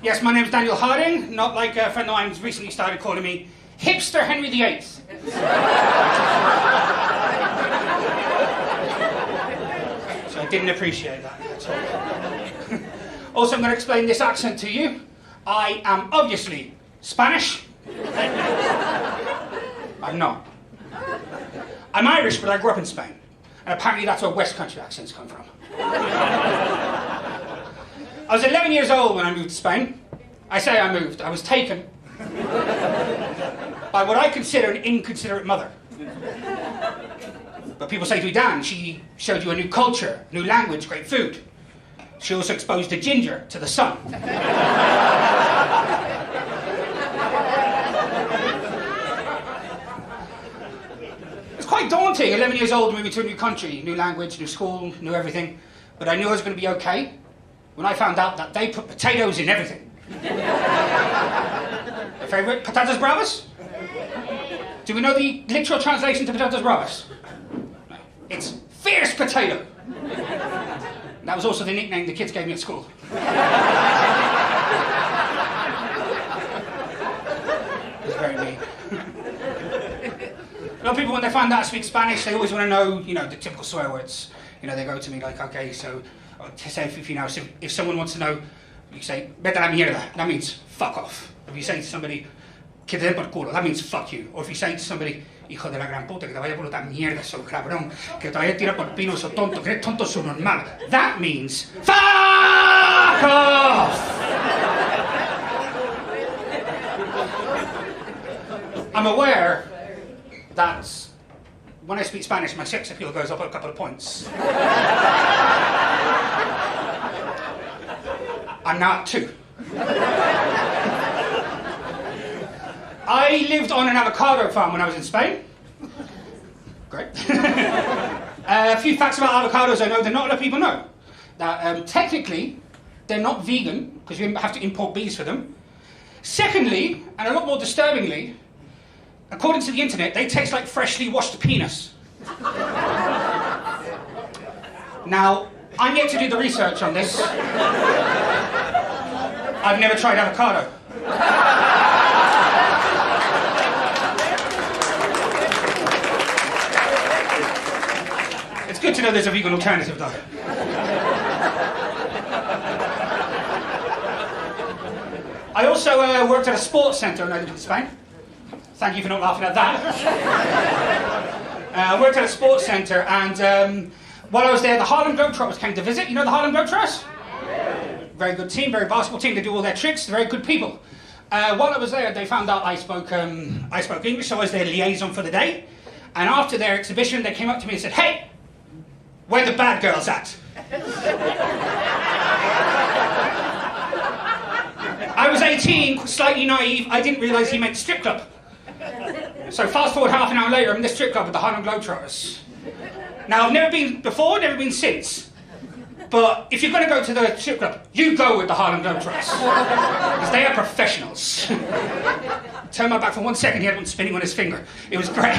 Yes, my name's Daniel Harding, not like a friend of mine's recently started calling me Hipster Henry VIII. So I didn't appreciate that at all. Also, I'm going to explain this accent to you. I am obviously Spanish. I'm not. I'm Irish, but I grew up in Spain. And apparently that's where West Country accents come from. I was 11 years old when I moved to Spain. I say I moved. I was taken by what I consider an inconsiderate mother. But people say to me, Dan, she showed you a new culture, new language, great food. She also exposed the ginger to the sun. It's quite daunting, 11 years old, moving to a new country, new language, new school, new everything. But I knew I was going to be okay when I found out that they put potatoes in everything. Your favourite? Patatas bravas? Do we know the literal translation to patatas bravas? No. It's fierce potato. That was also the nickname the kids gave me at school. It was very mean. A lot of people, when they find out I speak Spanish, they always want to know, the typical swear words. They go to me like, okay, so, say if someone wants to know, you say, vete a la mierda, that means fuck off. If you say to somebody, que te den por culo, that means fuck you. Or if you say to somebody, hijo de la gran puta, que te vaya por otra mierda, so cabrón, que te vaya a tirar por pino, so tonto, que eres tonto, so normal. That means fuck off! I'm aware that when I speak Spanish, my sex appeal goes up a couple of points. I'm now at 2. I lived on an avocado farm when I was in Spain. Great. A few facts about avocados I know that not a lot of people know. That technically, they're not vegan, because you have to import bees for them. Secondly, and a lot more disturbingly, according to the internet, they taste like freshly washed penis. Now, I'm yet to do the research on this. I've never tried avocado. It's good to know there's a vegan alternative, though. I also worked at a sports centre when I lived in Spain. Thank you for not laughing at that. I worked at a sports centre, and while I was there, the Harlem Globetrotters came to visit. You know the Harlem Globetrotters? Very good team, very basketball team. They do all their tricks. They're very good people. While I was there, they found out I spoke English, so I was their liaison for the day. And after their exhibition, they came up to me and said, "Hey, where the bad girls at?" I was 18, slightly naive. I didn't realise he meant strip club. So fast forward half an hour later, I'm in the strip club with the Harlem Globetrotters. Now, I've never been before, never been since. But if you're going to go to the strip club, you go with the Harlem Globetrotters. Because they are professionals. Turned my back for 1 second, he had one spinning on his finger. It was great.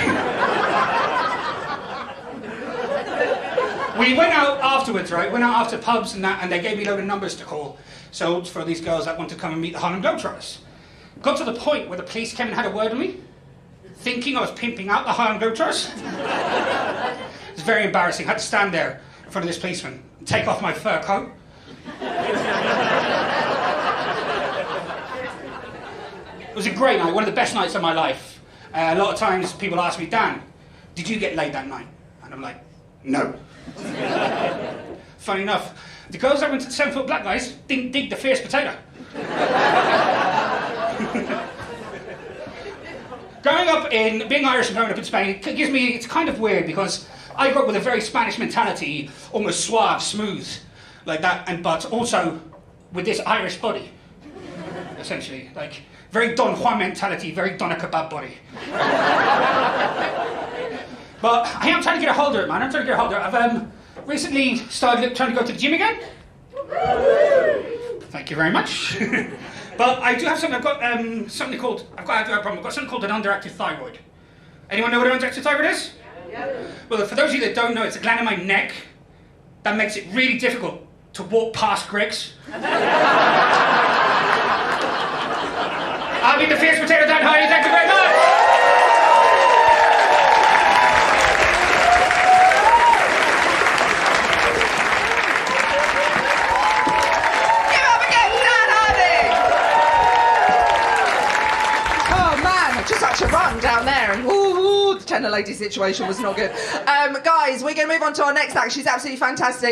We went out afterwards, right? Went out after pubs and that, and they gave me a load of numbers to call. So for these girls that want to come and meet the Harlem Globetrotters. Got to the point where the police came and had a word with me, thinking I was pimping out the Harlem Globetrotters. It was very embarrassing. I had to stand there in front of this policeman and take off my fur coat. It was a great night, one of the best nights of my life. A lot of times people ask me, "Dan, did you get laid that night?" And I'm like, "No." Funny enough, the girls that went to the 7 Foot Black guys didn't dig the fierce potato. Being Irish and growing up in Spain, it's kind of weird because I grew up with a very Spanish mentality, almost suave, smooth, like that, but also with this Irish body, essentially. Like, very Don Juan mentality, very Doner Kebab body. But I am trying to get a hold of it, man. I'm trying to get a hold of it. I've recently started trying to go to the gym again. Thank you very much. But I do have something. I've got something called. I've got a problem. I've got something called an underactive thyroid. Anyone know what an underactive thyroid is? Yeah. Well, for those of you that don't know, it's a gland in my neck that makes it really difficult to walk past Greggs. I'll be the fierce potato Dan Hardy. Thank you very much. Give up again, Dan Hardy! Oh man, just such a run down there, and the tender lady situation was not good. Guys, we're going to move on to our next act. She's absolutely fantastic.